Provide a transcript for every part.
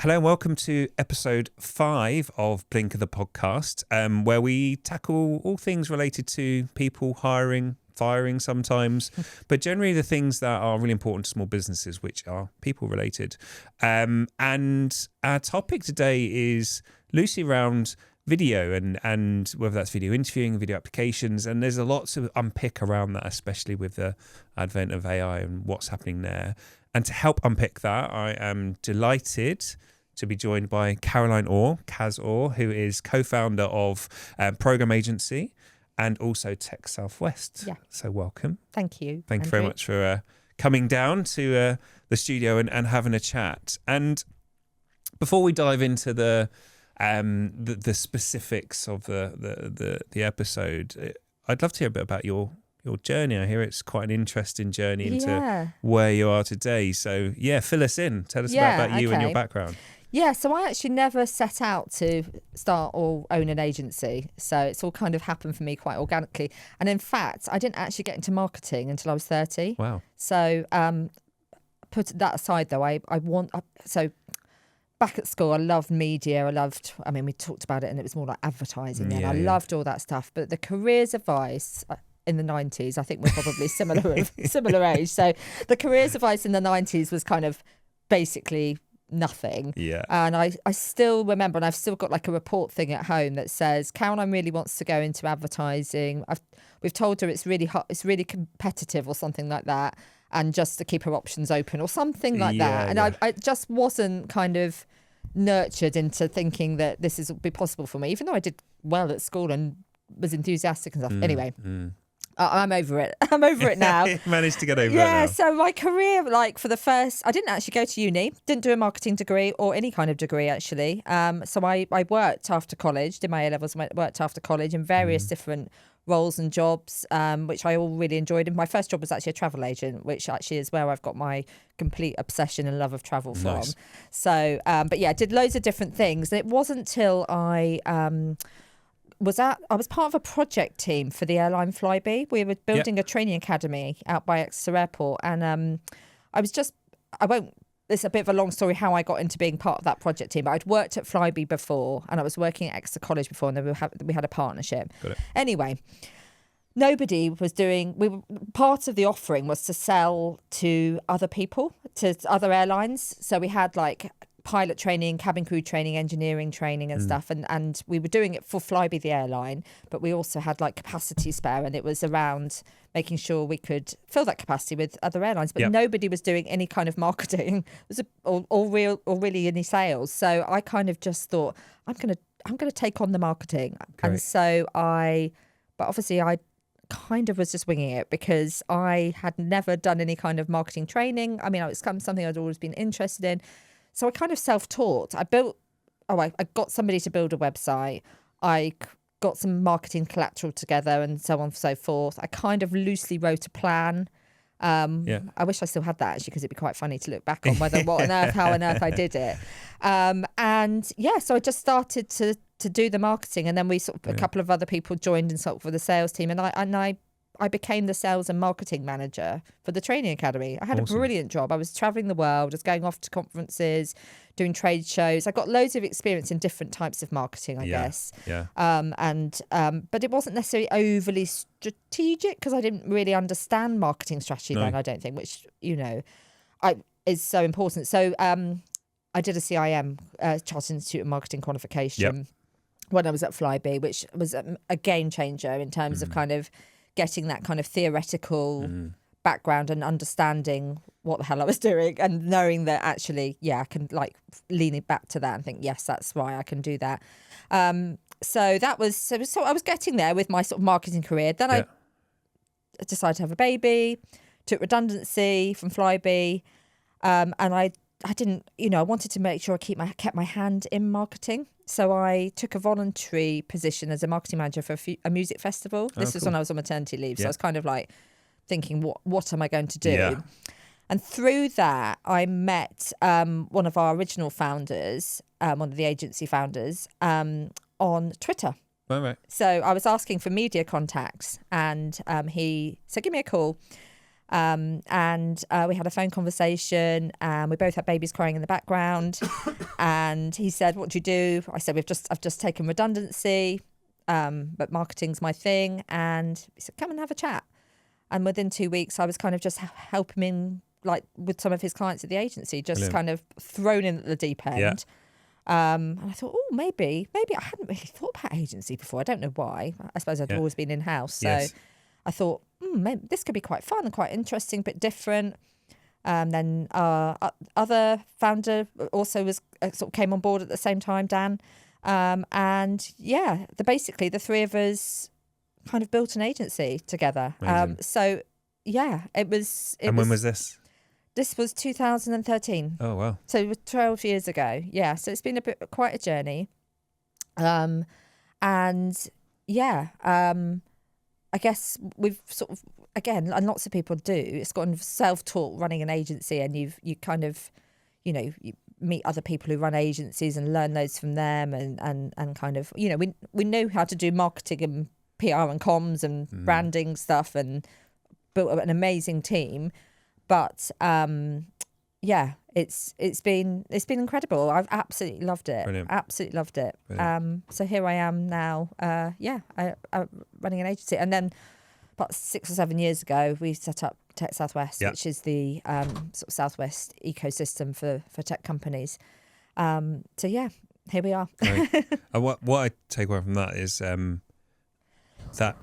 Hello and welcome to episode 5 of Blnker the podcast, where we tackle all things related to people hiring, firing sometimes, but generally the things that are really important to small businesses, which are people related. And our topic today is loosely around video and whether that's video interviewing, video applications, and there's a lot to unpick around that, especially with the advent of AI and what's happening there. And to help unpick that, I am delighted to be joined by Caroline Orr, Kaz Orr, who is co-founder of Program Agency and also Tech Southwest. Yeah. So welcome. Thank you. Thank you very much for coming down to the studio and having a chat. And before we dive into the specifics of the episode, I'd love to hear a bit about your journey. I hear it's quite an interesting journey into where you are today. So fill us in. Tell us about you and your background. Yeah, so I actually never set out to start or own an agency. So it's all kind of happened for me quite organically. And in fact, I didn't actually get into marketing until I was 30. Wow. So put that aside though, so back at school, I loved media. We talked about it and it was more like advertising then. I loved all that stuff. But the careers advice in the 90s, I think we're probably similar age. So the careers advice in the 90s was kind of basically nothing. Yeah. And I still remember, and I've still got like a report thing at home that says Caroline really wants to go into advertising. We've told her it's really hot, it's really competitive or something like that, and just to keep her options open or something like that. And I just wasn't kind of nurtured into thinking that this would be possible for me, even though I did well at school and was enthusiastic and stuff. Anyway. I'm over it. I'm over it now. Managed to get over it now. Yeah, so my career, I didn't actually go to uni, didn't do a marketing degree or any kind of degree actually. So I worked after college, did my A-levels, worked after college in various different roles and jobs, which I all really enjoyed. And my first job was actually a travel agent, which actually is where I've got my complete obsession and love of travel from. So, I did loads of different things. And it wasn't until I was part of a project team for the airline Flybe. We were building a training academy out by Exeter Airport, and it's a bit of a long story how I got into being part of that project team, but I'd worked at Flybe before and I was working at Exeter College before, and we had a partnership. Got it. Anyway, part of the offering was to sell to other people, to other airlines. So we had like pilot training, cabin crew training, engineering training and stuff. And we were doing it for Flybe, the airline, but we also had like capacity spare, and it was around making sure we could fill that capacity with other airlines. But nobody was doing any kind of marketing or really any sales. So I kind of just thought, I'm gonna take on the marketing. Great. And so I kind of was just winging it because I had never done any kind of marketing training. I mean, it was something I'd always been interested in. So I kind of self-taught. I got somebody to build a website. I got some marketing collateral together and so on and so forth. I kind of loosely wrote a plan. I wish I still had that actually, because it'd be quite funny to look back on whether how on earth I did it. So I just started to do the marketing, and then a couple of other people joined and sort of for the sales team, and I became the sales and marketing manager for the training academy. I had a brilliant job. I was traveling the world. I was going off to conferences, doing trade shows. I got loads of experience in different types of marketing, I guess. Yeah. But it wasn't necessarily overly strategic because I didn't really understand marketing strategy then, I don't think, which, is so important. So I did a CIM, Chartered Institute of Marketing qualification when I was at Flybe, which was a game changer in terms of kind of getting that kind of theoretical background and understanding what the hell I was doing, and knowing that actually, I can lean it back to that and think, yes, that's why I can do that. So I was getting there with my sort of marketing career. Then I decided to have a baby, took redundancy from Flybe, and I didn't, I wanted to make sure I kept my hand in marketing. So I took a voluntary position as a marketing manager for a music festival. This was when I was on maternity leave. So I was kind of like thinking, what am I going to do? Yeah. And through that, I met one of our original founders, one of the agency founders, on Twitter. Right. So I was asking for media contacts, and he said, give me a call. And we had a phone conversation, and we both had babies crying in the background. And he said, "What do you do?" I said, I've just taken redundancy, but marketing's my thing." And he said, "Come and have a chat." And within 2 weeks, I was kind of just helping him, like with some of his clients at the agency, just Brilliant. kind of thrown in at the deep end. Yeah. And I thought, oh, maybe I hadn't really thought about agency before. I don't know why. I suppose I'd always been in-house. So Yes. I thought, maybe this could be quite fun and quite interesting, but different. Then other founder also was sort of came on board at the same time, Dan. And yeah, basically the three of us kind of built an agency together. So yeah, it was. And when was this? This was 2013. Oh wow! So it was 12 years ago. Yeah, so it's been quite a journey. And yeah, I guess we've sort of, again, and lots of people do. It's gotten self-taught running an agency, and you kind of, you meet other people who run agencies and learn those from them, and kind of, we know how to do marketing and PR and comms and branding stuff, and built an amazing team. But yeah, it's been incredible. I've absolutely loved it. Brilliant. Absolutely loved it. So here I am now. Running an agency, and then about 6 or 7 years ago, we set up Tech Southwest, which is the sort of Southwest ecosystem for tech companies. So yeah, here we are. Right. What I take away from that is that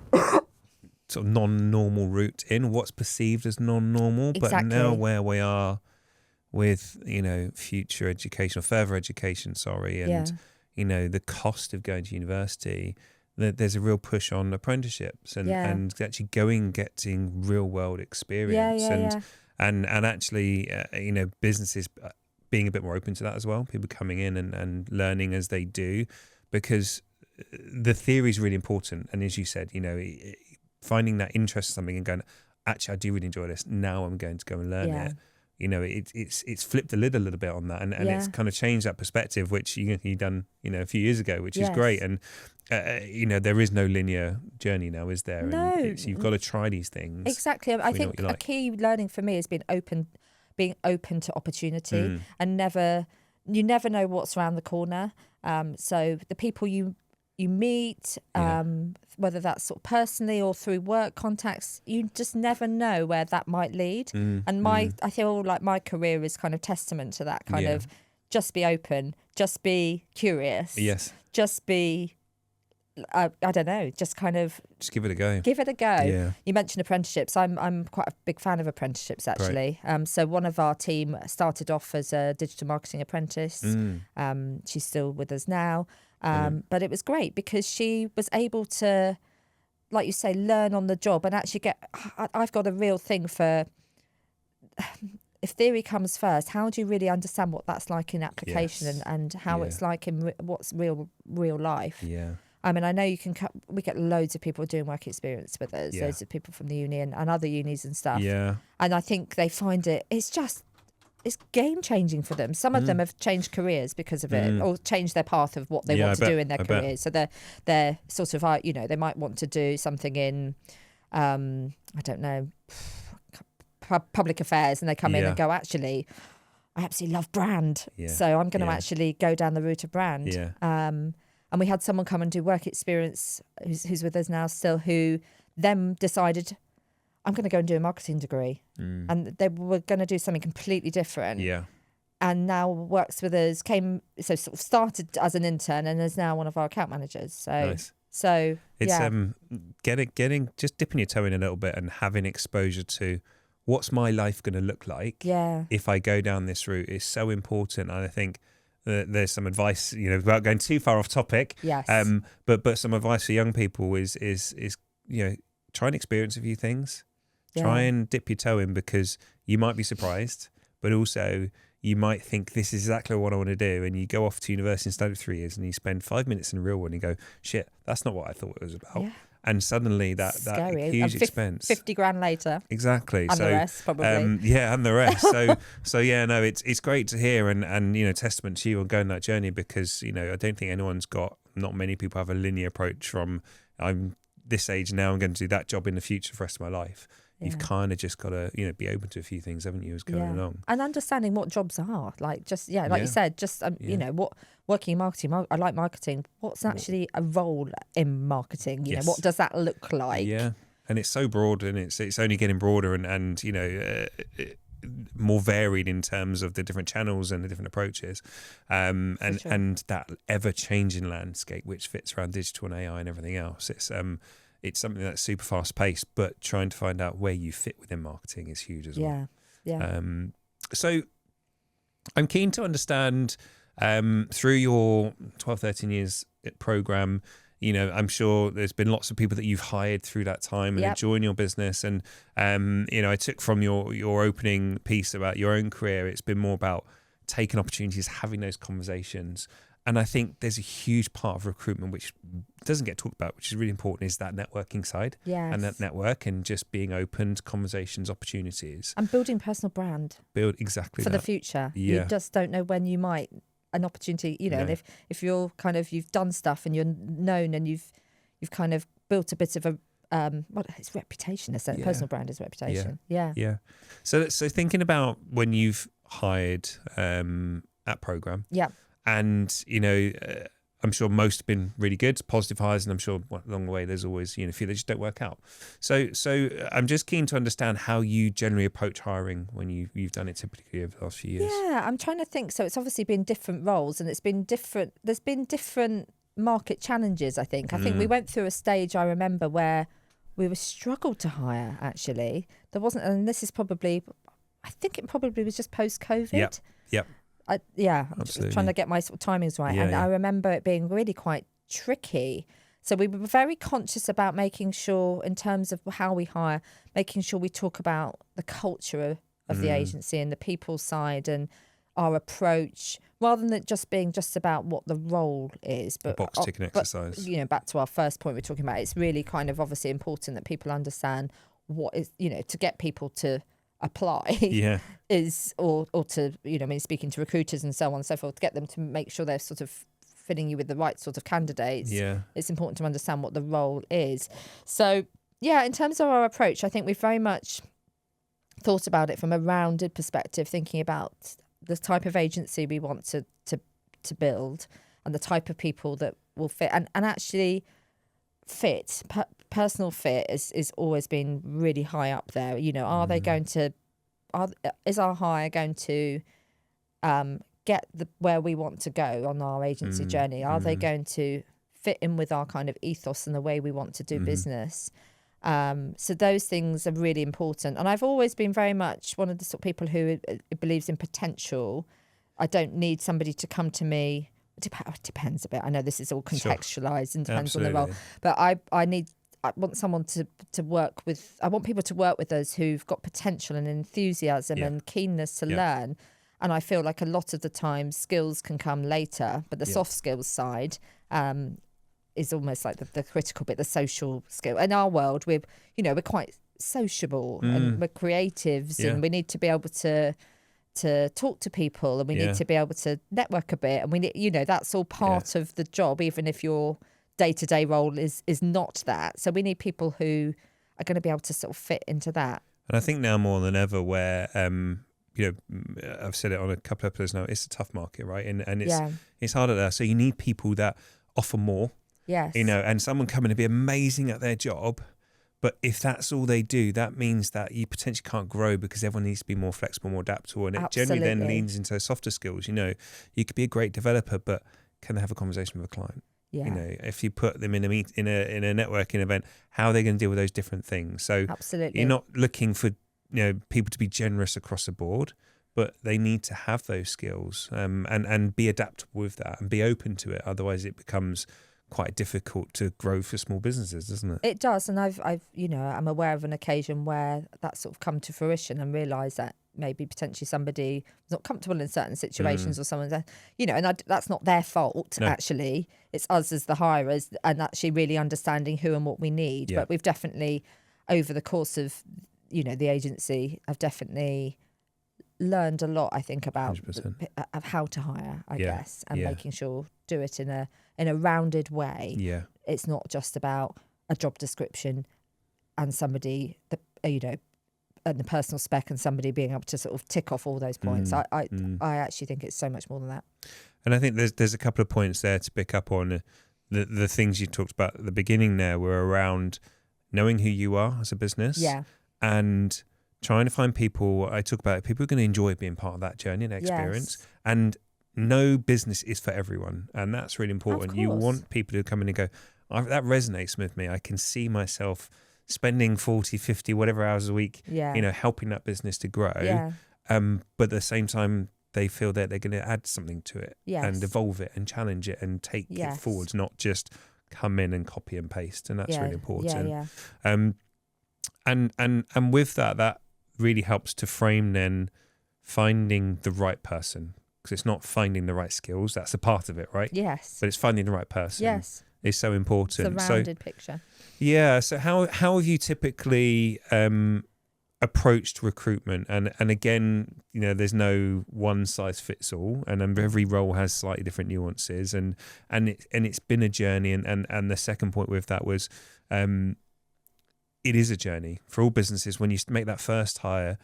sort of non-normal route in what's perceived as non-normal, Exactly. but now where we are with future education or further education, and the cost of going to university, there's a real push on apprenticeships and actually getting real world experience and actually businesses being a bit more open to that as well, people coming in and learning as they do, because the theory is really important. And as you said, finding that interest in something and going, actually, I do really enjoy this. Now I'm going to go and learn it. It's flipped the lid a little bit on that, and it's kind of changed that perspective, which you done a few years ago, which is great. And there is no linear journey now, is there? No, and you've got to try these things. Exactly. I think a key learning for me has been being open to opportunity, and you never know what's around the corner. So the people you meet, whether that's sort of personally or through work contacts, you just never know where that might lead. And I feel like my career is kind of testament to that kind of, just be open, just be curious. Yes. Just be, I don't know, just kind of... Just give it a go. Give it a go. Yeah. You mentioned apprenticeships. I'm quite a big fan of apprenticeships, actually. Right. So one of our team started off as a digital marketing apprentice. She's still with us now. But it was great because she was able to, like you say, learn on the job and actually I've got a real thing for, if theory comes first, how do you really understand what that's like in application and how it's like in what's real life? Yeah. I mean, I know we get loads of people doing work experience with us, loads of people from the uni and other unis and stuff. Yeah. And I think they find it's game changing for them. Some of them have changed careers because of it, or changed their path of what they want to do in their careers. So they're sort of, they might want to do something in, I don't know, public affairs, and they come in and go, actually, I absolutely love brand. So I'm going to actually go down the route of brand. And we had someone come and do work experience who's with us now still, who then decided, I'm going to go and do a marketing degree. And they were going to do something completely different. Yeah. And now works with us, so sort of started as an intern and is now one of our account managers. So, nice. So it's getting just dipping your toe in a little bit and having exposure to what's my life going to look like if I go down this route is so important. And I think there's some advice, without going too far off topic. Yes. But some advice for young people is try and experience a few things. Try and dip your toe in, because you might be surprised, but also you might think this is exactly what I want to do. And you go off to university and study for 3 years and you spend 5 minutes in a real one and you go, shit, that's not what I thought it was about. Yeah. And suddenly that huge expense. 50 grand later. Exactly. And the rest, probably. And the rest. It's great to hear and testament to you on going that journey, because, I don't think not many people have a linear approach from, I'm this age now, I'm going to do that job in the future for the rest of my life. you've kind of just got to, be open to a few things, haven't you, as going along. And understanding what jobs are, like just, like you said, just, what working in marketing, I like marketing. What's actually a role in marketing? You know, what does that look like? Yeah. And it's so broad, and it's only getting broader and more varied in terms of the different channels and the different approaches, and that ever-changing landscape which fits around digital and AI and everything else. It's something that's super fast-paced, but trying to find out where you fit within marketing is huge as well. Yeah. So I'm keen to understand, through your 12, 13 years program, I'm sure there's been lots of people that you've hired through that time and join your business. And, I took from your opening piece about your own career, it's been more about taking opportunities, having those conversations. And I think there's a huge part of recruitment which doesn't get talked about, which is really important, is that networking side. Yes. And that network and just being open to conversations, opportunities. And building personal brand. Build exactly for that. the future. Yeah. You just don't know when you might, an opportunity, and if you're kind of, you've done stuff and you're known and you've kind of built a bit of a, it's reputation, isn't it? Personal brand is reputation. Yeah. So thinking about when you've hired at Program. Yeah. And, I'm sure most have been really good, positive hires, and I'm sure along the way there's always, a few that just don't work out. So I'm just keen to understand how you generally approach hiring when you've done it typically over the last few years. Yeah, I'm trying to think. So it's obviously been different roles, and it's been different. There's been different market challenges, I think. I think we went through a stage, I remember, where we were struggled to hire, actually. There wasn't, and this is probably, I think it probably was just post-COVID. Yep. I'm just trying to get my sort of timings right. I remember it being really quite tricky. So we were very conscious about making sure, in terms of how we hire, making sure we talk about the culture of the agency and the people side and our approach, rather than it just being just about what the role is. But box ticking exercise. Back to our first point we're talking about, it's really kind of obviously important that people understand what is, to get people to apply is or to speaking to recruiters and so on and so forth, to get them to make sure they're sort of fitting you with the right sort of candidates. It's important to understand what the role is. So in terms of our approach, I think we've very much thought about it from a rounded perspective, thinking about the type of agency we want to build and the type of people that will fit and actually fit. Personal fit is always been really high up there. Are they going to? Is our hire going to get where we want to go on our agency journey? Are they going to fit in with our kind of ethos and the way we want to do business? So those things are really important. And I've always been very much one of the sort of people who believes in potential. I don't need somebody to come to me. It depends a bit. I know this is all contextualized and depends on the role, but I want someone to work with. I want people to work with us who've got potential and enthusiasm and keenness to learn. And I feel like a lot of the time skills can come later, but the soft skills side is almost like the critical bit, the social skill. In our world, we're quite sociable and we're creatives and we need to be able to talk to people and we need to be able to network a bit, and we need, that's all part of the job, even if your day-to-day role is not that. So we need people who are going to be able to sort of fit into that. And I think now more than ever, where I've said it on a couple of episodes now, it's a tough market, right? And it's harder there. So you need people that offer more. Yes. And someone coming to be amazing at their job, but if that's all they do, that means that you potentially can't grow because everyone needs to be more flexible, more adaptable, and it generally then leans into softer skills. You could be a great developer, but can they have a conversation with a client? Yeah. If you put them in a networking event, how are they going to deal with those different things? So absolutely, you're not looking for people to be generous across the board, but they need to have those skills and be adaptable with that and be open to it. Otherwise, it becomes quite difficult to grow for small businesses, doesn't it? It does, and I've I'm aware of an occasion where that's sort of come to fruition and realised that maybe potentially somebody was not comfortable in certain situations or someone's, and that's not their fault. No. Actually, it's us as the hirers and actually really understanding who and what we need. But we've definitely, over the course of the agency, I've definitely learned a lot, I think, about of how to hire, I guess, and making sure do it in a rounded way. It's not just about a job description and somebody that and the personal spec and somebody being able to sort of tick off all those points. I actually think it's so much more than that. And I think there's a couple of points there to pick up on. The things you talked about at the beginning there were around knowing who you are as a business, and trying to find people. I talk about people who are going to enjoy being part of that journey and experience. And no business is for everyone, and that's really important. You want people who come in and go, that resonates with me. I can see myself spending 40, 50, whatever hours a week, helping that business to grow. But at the same time, they feel that they're going to add something to it and evolve it and challenge it and take it forwards, not just come in and copy and paste. And that's really important. And with that really helps to frame then finding the right person, because it's not finding the right skills. That's a part of it, right? Yes. But it's finding the right person. Yes. Is so important. It's a rounded picture. Yeah. So how have you typically approached recruitment? And again, there's no one size fits all, and every role has slightly different nuances. And it's been a journey. And the second point with that was, it is a journey for all businesses. When you make that first hire,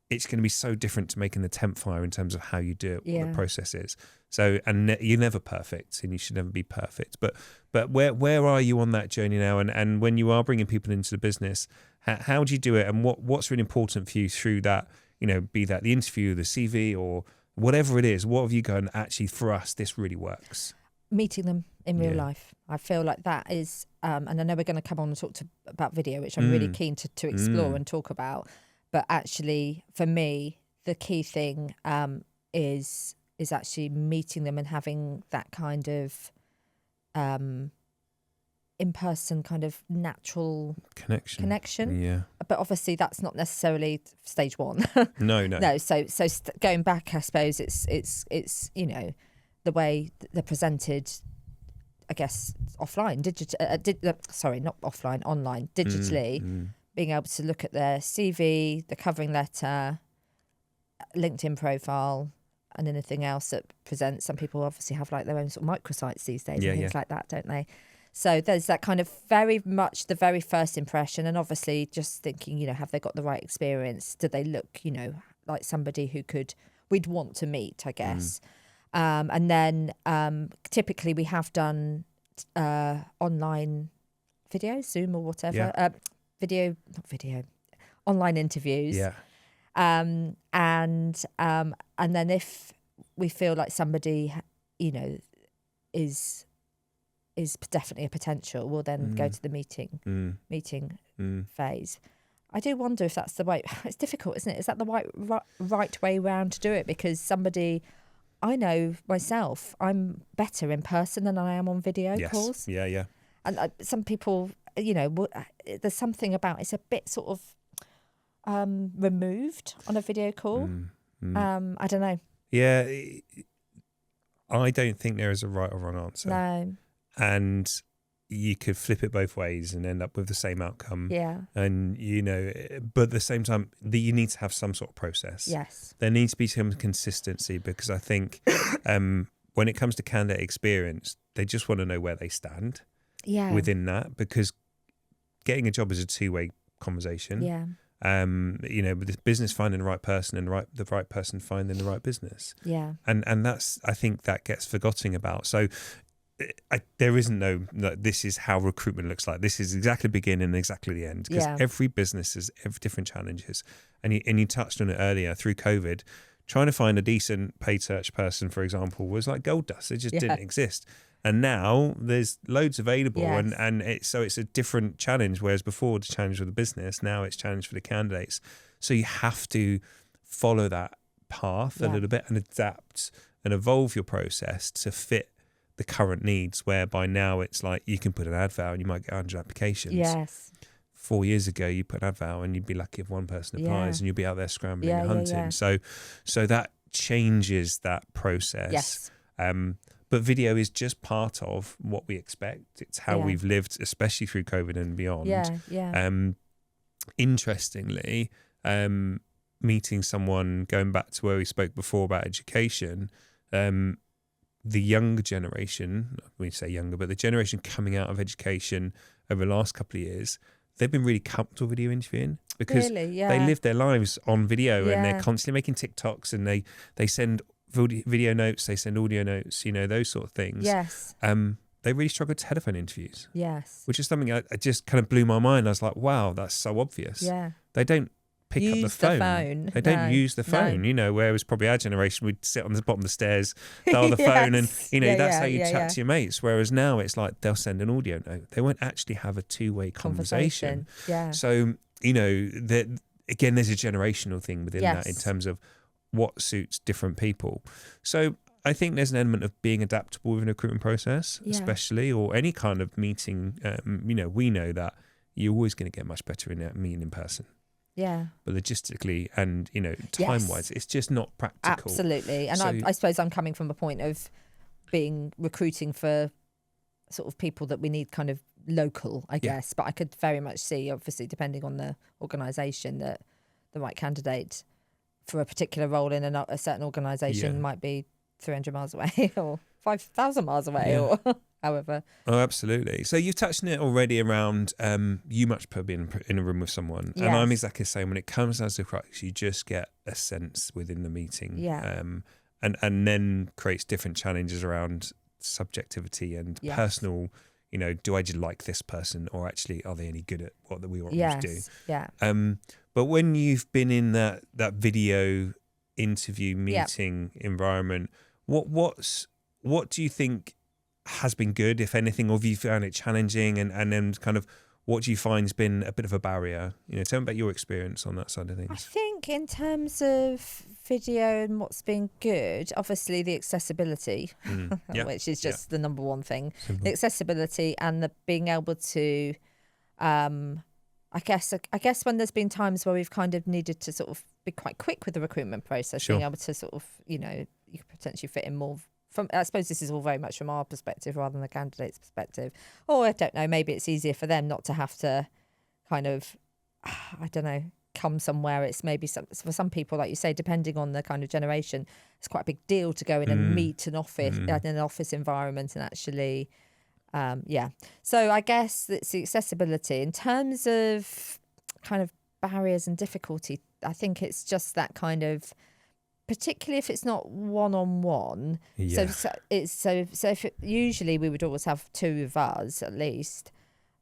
it's going to be so different to making the 10th hire in terms of how you do it, what the process is. So, and you're never perfect, and you should never be perfect. But where are you on that journey now? And when you are bringing people into the business, how do you do it? And what's really important for you through that? Be that the interview, the CV, or whatever it is. What have you gone? Actually, for us, this really works. Meeting them in real life. I feel like that is, and I know we're going to come on and talk about video, which I'm really keen to explore and talk about. But actually, for me, the key thing is actually meeting them and having that kind of in-person kind of natural connection. Yeah. But obviously, that's not necessarily stage one. No. No. So going back, I suppose it's the way they're presented. I guess offline, not offline, online, digitally. Being able to look at their CV, the covering letter, LinkedIn profile, and anything else that presents. Some people obviously have like their own sort of microsites these days and things like that, don't they? So there's that kind of very much the very first impression, and obviously just thinking, have they got the right experience? Do they look, like somebody who we'd want to meet, I guess. And then typically we have done online videos, Zoom or whatever. Online interviews. Yeah. And then if we feel like somebody, is definitely a potential, we'll then go to the meeting phase. I do wonder if that's the way. It's difficult, isn't it? Is that the right way round to do it? Because I know myself, I'm better in person than I am on video calls. Yeah. And some people, there's something about it's a bit sort of removed on a video call. I don't know. Yeah, I don't think there is a right or wrong answer. No. And you could flip it both ways and end up with the same outcome. Yeah. And, but at the same time, you need to have some sort of process. Yes. There needs to be some consistency, because I think when it comes to candidate experience, they just want to know where they stand within that, because getting a job is a two-way conversation. Yeah. With the business finding the right person and the right person finding the right business. Yeah. And that's, I think that gets forgotten about. So there isn't this is how recruitment looks like. This is exactly the beginning and exactly the end, because every business has different challenges. And you touched on it earlier through COVID. Trying to find a decent paid search person, for example, was like gold dust. It just didn't exist. And now there's loads available, and it's a different challenge. Whereas before the challenge with the business, now it's challenge for the candidates. So you have to follow that path a little bit and adapt and evolve your process to fit the current needs. Whereby now it's like you can put an advert and you might get 100 applications. Yes. 4 years ago, you put an advert and you'd be lucky if one person applies, and you'll be out there scrambling and hunting. Yeah. So that changes that process. Yes. But video is just part of what we expect. It's how we've lived, especially through COVID and beyond. Yeah. Interestingly, meeting someone, going back to where we spoke before about education, the younger generation, we say younger, but the generation coming out of education over the last couple of years, they've been really comfortable video interviewing because Really? they live their lives on video and they're Yeah. constantly making TikToks and they send video notes, they send audio notes, those sort of things. Yes. They really struggle to telephone interviews, Yes. which is something I just kind of blew my mind. I was like, wow, that's so obvious. Yeah. They don't pick up the phone. They don't use the phone, whereas probably our generation would sit on the bottom of the stairs, dial the phone and, that's how you chat to your mates. Whereas now it's like they'll send an audio note. They won't actually have a two-way conversation. Yeah. So, that again, there's a generational thing within that in terms of what suits different people. So I think there's an element of being adaptable within a recruitment process, especially, or any kind of meeting. We know that you're always going to get much better in that meeting in person. Yeah. But logistically and, time-wise, it's just not practical. Absolutely. And I suppose I'm coming from a point of recruiting for sort of people that we need kind of local, I guess. But I could very much see, obviously, depending on the organisation, that the right candidate for a particular role in a certain organisation might be 300 miles away or 5,000 miles away or however. Oh, absolutely. So you've touched on it already around you much prefer being in a room with someone. Yes. And I'm exactly the same. When it comes down to the crux, you just get a sense within the meeting. Yeah. And then creates different challenges around subjectivity and personal, do I just like this person or actually are they any good at what we want them to do? Yeah. But when you've been in that video interview meeting environment, what do you think has been good, if anything, or have you found it challenging? And then kind of what do you find has been a bit of a barrier? Tell me about your experience on that side of things. I think in terms of video and what's been good, obviously the accessibility, which is just the number one thing. Simple. The accessibility and the being able to, I guess when there's been times where we've kind of needed to sort of be quite quick with the recruitment process, being able to sort of, you could potentially fit in more from, I suppose this is all very much from our perspective rather than the candidate's perspective. Or I don't know, maybe it's easier for them not to have to kind of, I don't know, come somewhere. It's maybe for some people, like you say, depending on the kind of generation, it's quite a big deal to go in and meet an office in an office environment and actually, So I guess it's the accessibility. In terms of kind of barriers and difficulty, I think it's just that kind of, particularly if it's not one-on-one. Yeah. Usually we would always have two of us at least,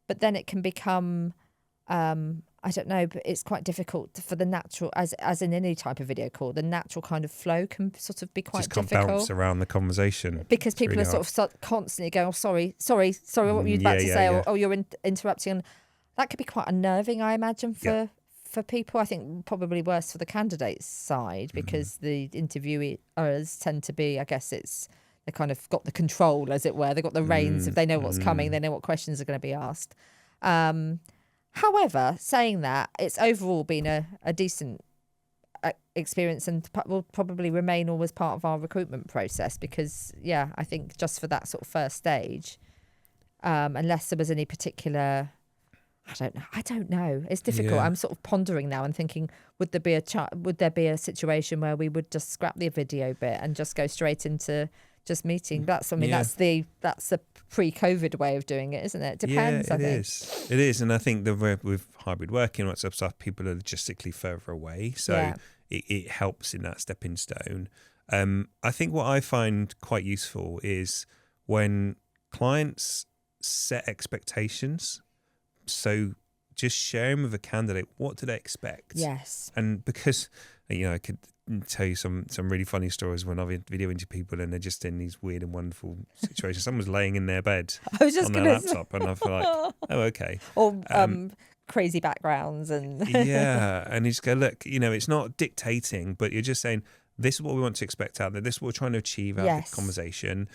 but then it can become, I don't know, but it's quite difficult for the natural, as in any type of video call, the natural kind of flow can sort of be quite difficult. Just can't bounce around the conversation. Because people really are sort of constantly going, oh, sorry, what were you about to say? Yeah. Or you're interrupting. And that could be quite unnerving, I imagine, for people. I think probably worse for the candidate's side because the interviewers tend to be, I guess they kind of got the control, as it were. They've got the reins. If they know what's coming, they know what questions are going to be asked. However, saying that, it's overall been a decent experience and will probably remain always part of our recruitment process because, I think just for that sort of first stage, unless there was any particular... I don't know. It's difficult. I'm sort of pondering now and thinking, would there be a situation where we would just scrap the video bit and just go straight into just meeting? That's the pre-COVID way of doing it, isn't it? Depends. I think it is, and I think that with hybrid working and lots of stuff, people are logistically further away, so it helps in that stepping stone. I think what I find quite useful is when clients set expectations. So just sharing with a candidate, what do they expect? Yes. And because, I could tell you some really funny stories when I've video into people and they're just in these weird and wonderful situations. Someone's laying in their bed on their laptop and I feel like, oh, okay. Or crazy backgrounds. And and you just go, look, it's not dictating, but you're just saying, this is what we want to expect out there. This is what we're trying to achieve out of the conversation.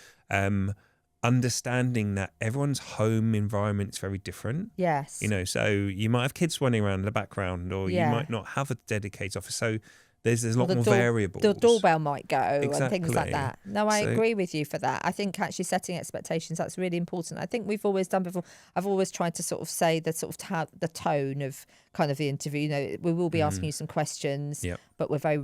Understanding that everyone's home environment is very different. Yes. So you might have kids running around in the background or you might not have a dedicated office. So there's a lot more variables. The doorbell might go and things like that. No, I agree with you for that. I think actually setting expectations, that's really important. I think we've always done before. I've always tried to sort of say the sort of the tone of kind of the interview. We will be asking you some questions, but we're very,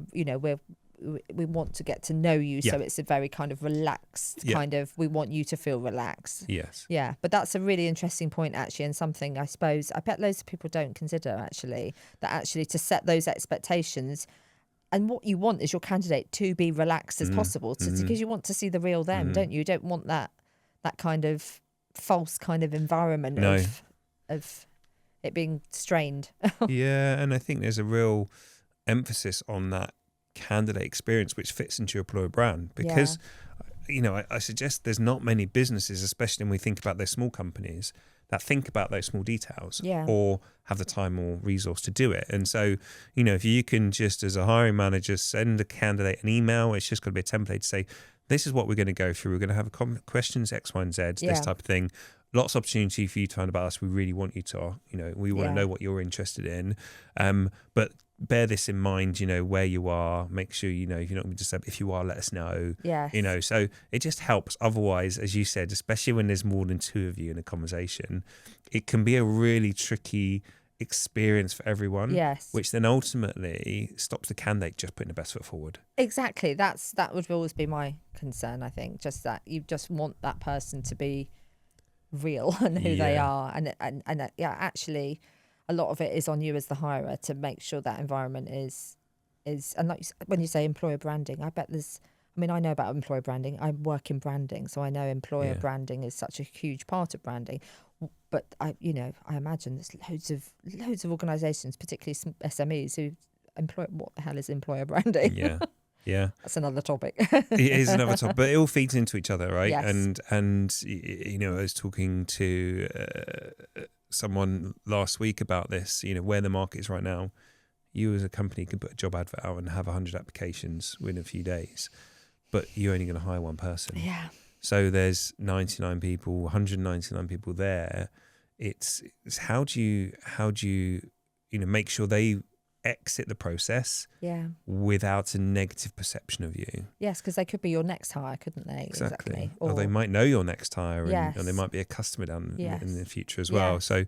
we want to get to know you. Yeah. So it's a very kind of relaxed kind of, we want you to feel relaxed. Yes. Yeah. But that's a really interesting point, actually, and something I suppose I bet loads of people don't consider, actually, that actually to set those expectations. And what you want is your candidate to be relaxed as possible, because you want to see the real them, don't you? You don't want that kind of false kind of environment of it being strained. Yeah, and I think there's a real emphasis on that candidate experience, which fits into your employer brand, because I suggest there's not many businesses, especially when we think about their small companies, that think about those small details or have the time or resource to do it. And so, if you can just, as a hiring manager, send a candidate an email, it's just got to be a template to say, this is what we're going to go through. We're going to have questions X, Y, and Z, this type of thing. Lots of opportunity for you to find about us. We really want you to, we want to know what you're interested in. But bear this in mind, where you are, make sure, if you're not going to just, if you are, let us know. So it just helps. Otherwise, as you said, especially when there's more than two of you in a conversation, it can be a really tricky experience for everyone, which then ultimately stops the candidate just putting the best foot forward. Exactly. That would always be my concern, I think, just that you just want that person to be real and who they are, and actually a lot of it is on you as the hirer to make sure that environment is and like when you say employer branding, I bet I know about employer branding. I work in branding, so I know employer branding is such a huge part of branding. But I imagine there's loads of organisations, particularly SMEs, who employ. What the hell is employer branding? Yeah, that's another topic. It is another topic, but it all feeds into each other, right? Yes. And I was talking to someone last week about this. Where the market is right now. You as a company can put a job advert out and have 100 applications within a few days, but you're only going to hire one person. Yeah. So there's 199 people there. It's how do you make sure they exit the process without a negative perception of you. Yes, because they could be your next hire, couldn't they? Exactly. Or they might know your next hire, and they might be a customer down in the future as well. So,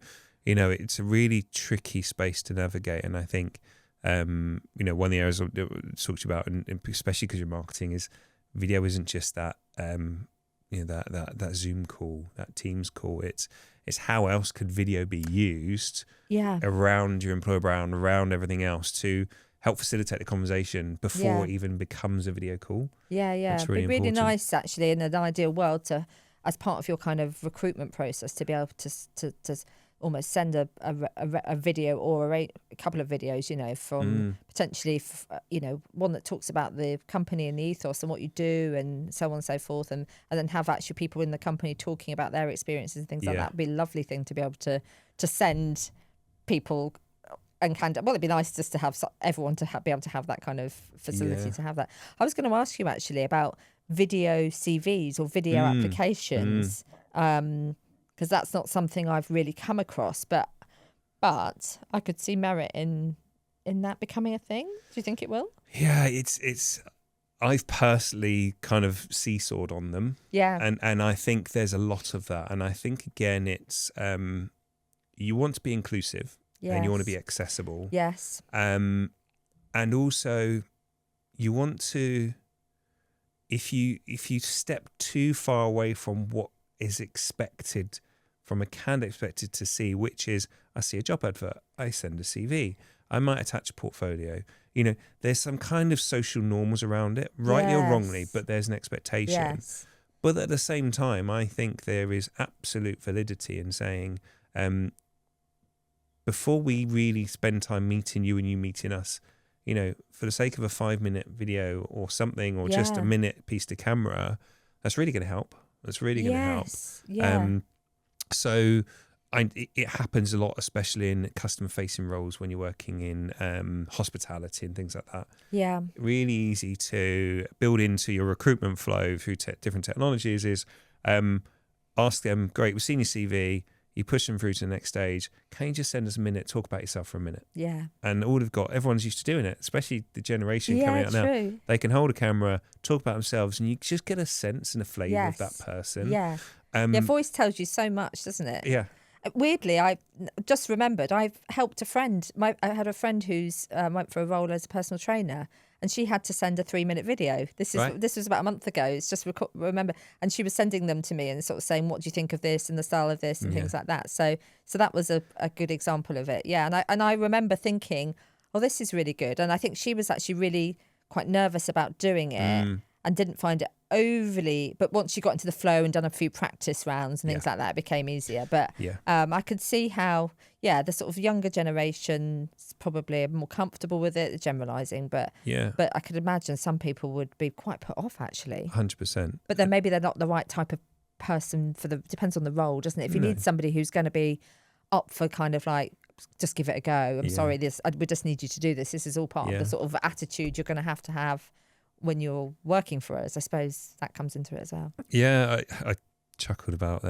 it's a really tricky space to navigate. And I think, one of the areas I talked about, and especially because you're marketing, is video isn't just that, that Zoom call, that Teams call. It's how else could video be used around your employer brand, around everything else to help facilitate the conversation before it even becomes a video call. It's really important. Nice, actually, in an ideal world, to, as part of your kind of recruitment process, to be able to almost send a video or a couple of videos, from potentially, one that talks about the company and the ethos and what you do and so on and so forth, and then have actually people in the company talking about their experiences and things like that. Would be a lovely thing to be able to send people and well, it'd be nice just to have everyone to be able to have that kind of facility to have that. I was going to ask you actually about video CVs or video applications. Because that's not something I've really come across, but I could see merit in that becoming a thing. Do you think it will? Yeah, it's. I've personally kind of seesawed on them. Yeah, and I think there's a lot of that, and I think again, it's you want to be inclusive, and you want to be accessible. Yes. And also, you want to, if you step too far away from what is expected from a candidate expected to see, which is, I see a job advert, I send a CV, I might attach a portfolio. There's some kind of social norms around it, rightly or wrongly, but there's an expectation. Yes. But at the same time, I think there is absolute validity in saying, before we really spend time meeting you and you meeting us, for the sake of a 5-minute video or something, or just a minute piece to camera, that's really going to help. That's really going to help. Yeah. So it happens a lot, especially in customer-facing roles when you're working in hospitality and things like that. Yeah. Really easy to build into your recruitment flow through different technologies is ask them, great, we've seen your CV, you push them through to the next stage. Can you just send us a minute, talk about yourself for a minute? Yeah. And everyone's used to doing it, especially the generation coming out now. They can hold a camera, talk about themselves, and you just get a sense and a flavour of that person. Yeah. Voice tells you so much, doesn't it? Yeah. Weirdly, I just remembered I've helped a friend. I had a friend who's went for a role as a personal trainer, and she had to send a 3-minute video. This was about a month ago. It's just remember, and she was sending them to me and sort of saying, what do you think of this and the style of this and things like that. So that was a good example of it. Yeah, and I remember thinking, oh, this is really good. And I think she was actually really quite nervous about doing it and didn't find it overly, but once you got into the flow and done a few practice rounds and things like that, it became easier. But I could see how the sort of younger generation probably are more comfortable with it, generalizing, but I could imagine some people would be quite put off, actually. 100%. But then maybe they're not the right type of person depends on the role, doesn't it? If you need somebody who's going to be up for kind of like, just give it a go, I'm sorry, we just need you to do this, this is all part of the sort of attitude you're going to have when you're working for us. I suppose that comes into it as well. Yeah, I chuckled about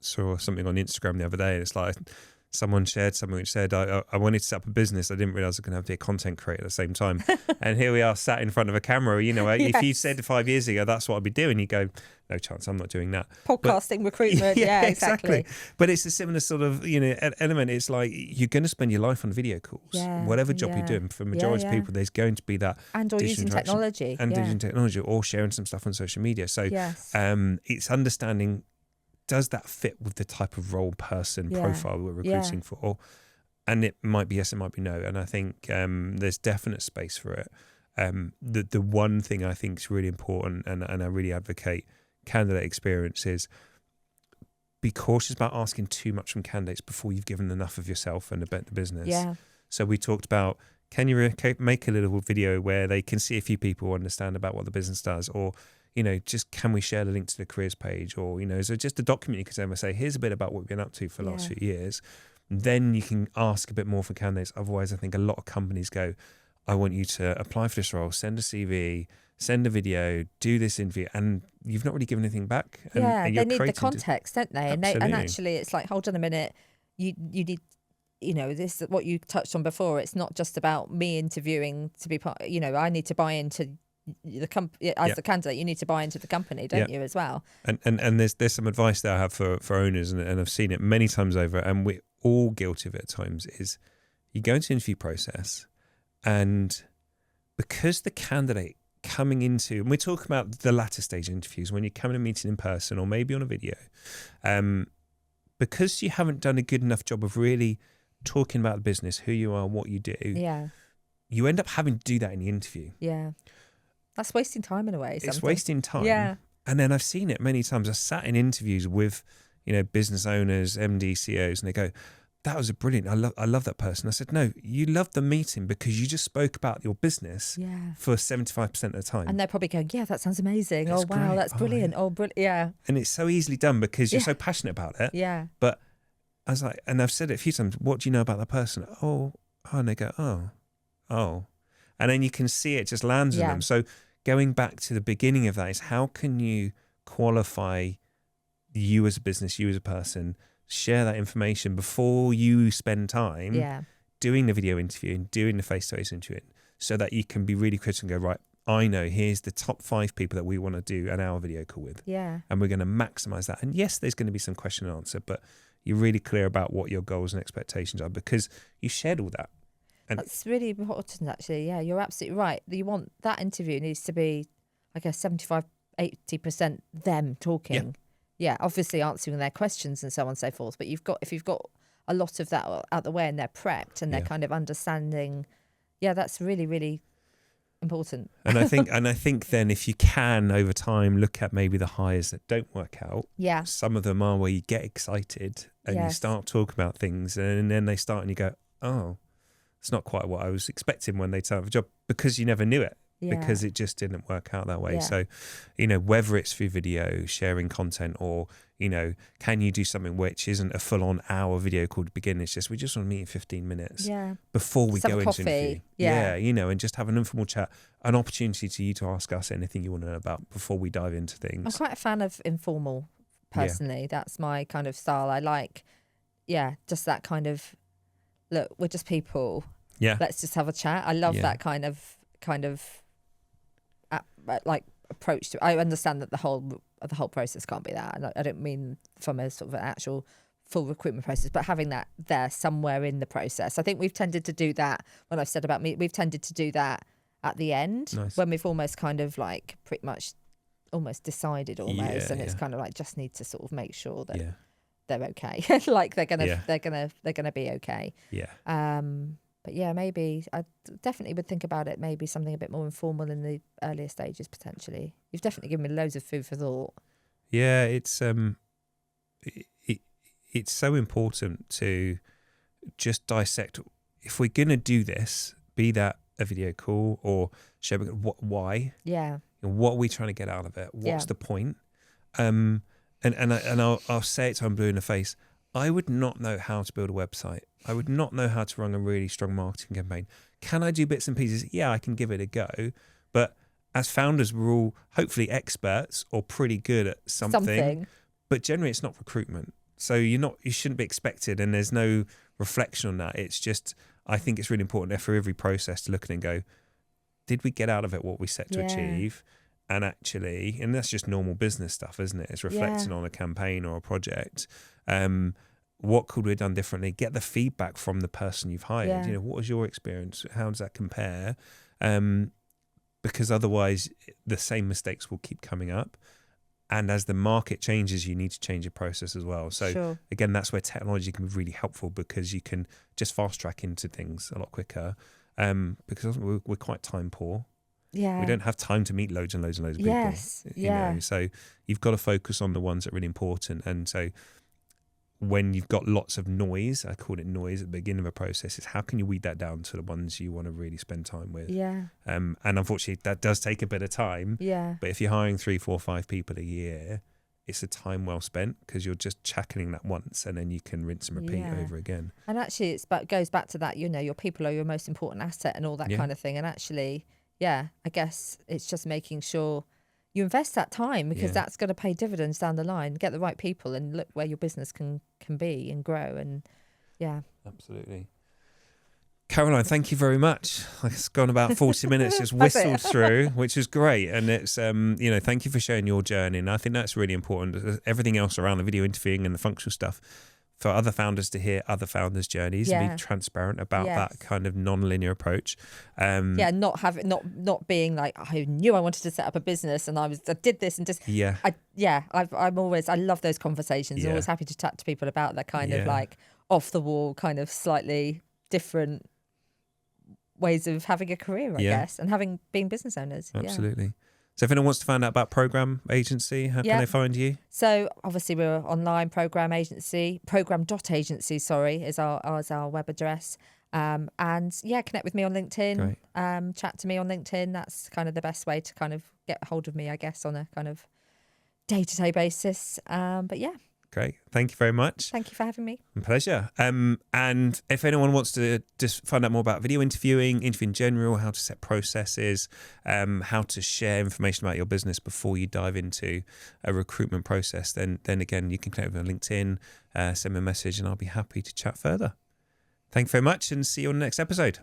saw something on Instagram the other day, and it's like someone shared something which said, I wanted to set up a business. I didn't realise I was going to have to be a content creator at the same time. And here we are sat in front of a camera. You know, if you said 5 years ago, that's what I'd be doing, you go, no chance, I'm not doing that. Podcasting, recruitment, exactly. But it's a similar sort of, element. It's like you're going to spend your life on video calls. Whatever job you're doing, for the majority of people, there's going to be that. And or using technology. And using technology, or sharing some stuff on social media. So it's understanding, does that fit with the type of role, person, profile we're recruiting for? And it might be yes, it might be no. And I think there's definite space for it. The one thing I think is really important, and I really advocate candidate experience, is be cautious about asking too much from candidates before you've given enough of yourself and the business. Yeah. So we talked about, can you make a little video where they can see a few people understand about what the business does, or just can we share the link to the careers page, or is there just a document you can send and say, here's a bit about what we've been up to for the last few years. Then you can ask a bit more for candidates. Otherwise, I think a lot of companies go, I want you to apply for this role, send a CV, send a video, do this interview, and you've not really given anything back. And they need the context, don't they? And actually, it's like, hold on a minute, you need, this is what you touched on before. It's not just about me interviewing to be part. I need to buy into the company as the candidate. You need to buy into the company, don't you, as well? And there's some advice that I have for owners, and I've seen it many times over, and we're all guilty of it at times. Is you go into the interview process, and because the candidate coming into, and we're talking about the latter stage interviews, when you're coming and meeting in person or maybe on a video, because you haven't done a good enough job of really talking about the business, who you are, what you do, you end up having to do that in the interview. That's wasting time in a way. It's wasting time. And then I've seen it many times. I sat in interviews with business owners, MD, CEOs, and they go, that was brilliant. I love that person. I said, no, you loved the meeting because you just spoke about your business for 75% of the time. And they're probably going, yeah, that sounds amazing. That's wow, great. That's brilliant. Brilliant. And it's so easily done because you're so passionate about it. But I was like, and I've said it a few times, what do you know about that person? And they go, oh. And then you can see it just lands in them. So going back to the beginning of that is, how can you qualify you as a business, you as a person, share that information before you spend time doing the video interview and doing the face-to-face interview, so that you can be really critical and go, right, I know, here's the top 5 people that we want to do an hour video call with. And we're going to maximize that. And yes, there's going to be some question and answer, but you're really clear about what your goals and expectations are because you shared all that. And that's really important, actually. Yeah, you're absolutely right. You want that interview needs to be, I guess, 75-80% them talking. Obviously answering their questions and so on and so forth. But if you've got a lot of that out the way and they're prepped and they're kind of understanding, that's really, really important. And I think then if you can over time look at maybe the hires that don't work out. Some of them are where you get excited and you start talking about things, and then they start and you go, oh, it's not quite what I was expecting when they turn up a job, because you never knew it. Because it just didn't work out that way. So, whether it's through video, sharing content, or, can you do something which isn't a full-on hour video call to begin? It's just, we just want to meet in 15 minutes before we go into an interview. And just have an informal chat, an opportunity to you to ask us anything you want to know about before we dive into things. I'm quite a fan of informal, personally. That's my kind of style. I like, just that kind of, look, we're just people. Let's just have a chat. I love that kind of like approach to it. I understand that the whole process can't be that, and I don't mean from a sort of an actual full recruitment process, but having that there somewhere in the process. I think we've tended to do that. When I've said about me, we've tended to do that at the end Nice. when we've almost kind of like pretty much almost decided almost, and it's kind of like just need to sort of make sure that they're okay, like they're gonna be okay. But yeah, maybe I definitely would think about it. Maybe something a bit more informal in the earlier stages potentially. You've definitely given me loads of food for thought. Yeah, it's so important to just dissect. If we're gonna do this, be that a video call or sharing, why? Yeah. What are we trying to get out of it? What's the point? And I'll say it till I'm blue in the face. I would not know how to build a website. I would not know how to run a really strong marketing campaign. Can I do bits and pieces? Yeah, I can give it a go. But as founders, we're all hopefully experts or pretty good at something. But generally, it's not recruitment. So you shouldn't be expected, and there's no reflection on that. It's just, I think it's really important for every process to look at it and go, did we get out of it what we set to achieve? And actually, and that's just normal business stuff, isn't it? It's reflecting on a campaign or a project. What could we have done differently? Get the feedback from the person you've hired. What was your experience? How does that compare? Because otherwise, the same mistakes will keep coming up. And as the market changes, you need to change your process as well. So again, that's where technology can be really helpful, because you can just fast track into things a lot quicker. Because we're quite time poor. Yeah, we don't have time to meet loads and loads and loads of people. You know, so you've got to focus on the ones that are really important. And so when you've got lots of noise, I call it noise at the beginning of a process, is how can you weed that down to the ones you want to really spend time with? And unfortunately, that does take a bit of time. But if you're hiring 3, 4, 5 people a year, it's a time well spent, because you're just chuckling that once and then you can rinse and repeat over again. And actually, it goes back to that, your people are your most important asset and all that kind of thing. And actually, I guess it's just making sure you invest that time, because that's going to pay dividends down the line. Get the right people and look where your business can be and grow. And absolutely. Caroline, thank you very much. It's gone about 40 minutes, just whistled through, which is great. And it's, thank you for sharing your journey. And I think that's really important. Everything else around the video interviewing and the functional stuff, for other founders to hear other founders' journeys and be transparent about that kind of non-linear approach. Not being like, I knew I wanted to set up a business and I did this and just I love those conversations. I'm always happy to chat to people about that kind of like off the wall, kind of slightly different ways of having a career, I guess, and being business owners. Absolutely. So if anyone wants to find out about Program Agency, how can they find you? So obviously we're online, program.agency, is our web address. And connect with me on LinkedIn, chat to me on LinkedIn. That's kind of the best way to kind of get hold of me, I guess, on a kind of day-to-day basis. Great. Thank you very much. Thank you for having me. Pleasure. And if anyone wants to just find out more about video interviewing in general, how to set processes, how to share information about your business before you dive into a recruitment process, then again, you can connect with me on LinkedIn, send me a message, and I'll be happy to chat further. Thank you very much, and see you on the next episode.